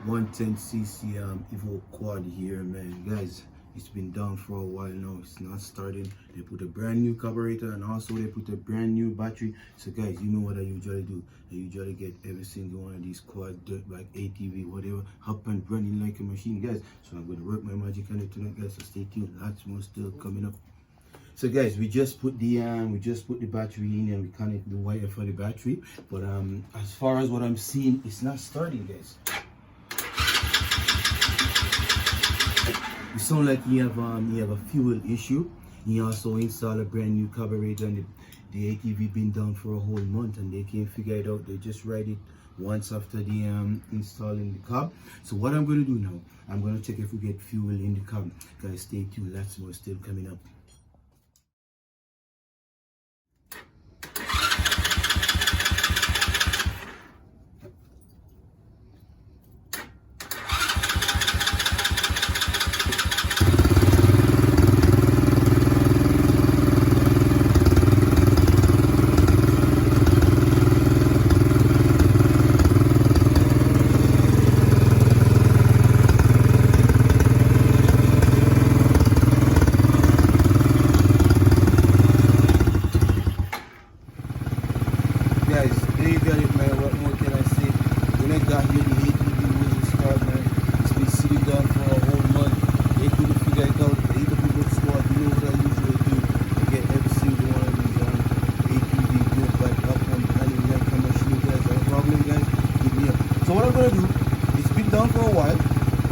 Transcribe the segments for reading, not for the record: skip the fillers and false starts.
110cc EVOQUE quad here, man. Guys, it's been down for a while now. It's not starting. They put a brand new carburetor and also they put a brand new battery. So guys, you know what I usually do? I usually get every single one of these quad dirt bike, ATV, whatever, up and running like a machine, guys. So I'm gonna work my magic on it tonight, guys. So stay tuned. Lots more still coming up. So guys, we just put the battery in and we connect the wire for the battery. But as far as what I'm seeing, it's not starting, guys. It sounds like you have a fuel issue. You also install a brand new carburetor, and the ATV been down for a whole month and they can't figure it out. They just ride it once after the installing the cab. So what I'm going to do now, I'm going to check if we get fuel in the cab. Guys, stay tuned. Lots more still coming up. Guys, there you got it, man. What more can I say? When I got here, the ATV wasn't start, man. It's been sitting down for a whole month. They couldn't figure it out. The ATV squad, you know what I usually do? I get every single one of these ATV built back up and running like a machine, guys. No problem, guys. Give me up. So what I'm gonna do? It's been down for a while,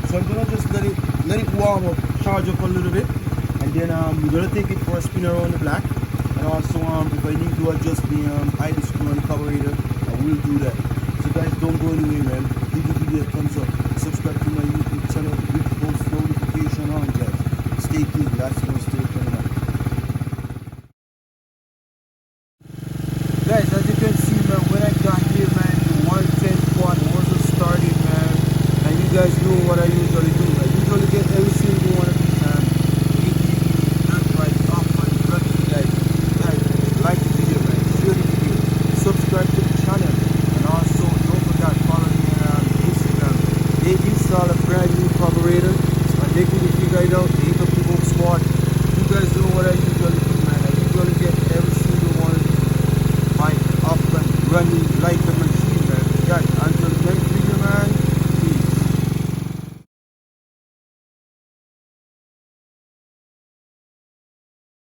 so I'm gonna just let it warm up, charge up a little bit, and then we're gonna take it for a spin around the block. And also, if I need to adjust the idle screw on the carburetor, I will do that. So guys, don't go anywhere, man. Give the video a thumbs up. Subscribe to my YouTube channel with post notification on, guys. Stay tuned. Lots more still coming up. Guys, as you can see, man, when I got here, man, the 110 quad wasn't started, man. And you guys know what I usually do. I usually get every single one of these subscribe to the channel, and also don't forget follow me on Instagram. They install a brand new carburetor and they couldn't figure it out.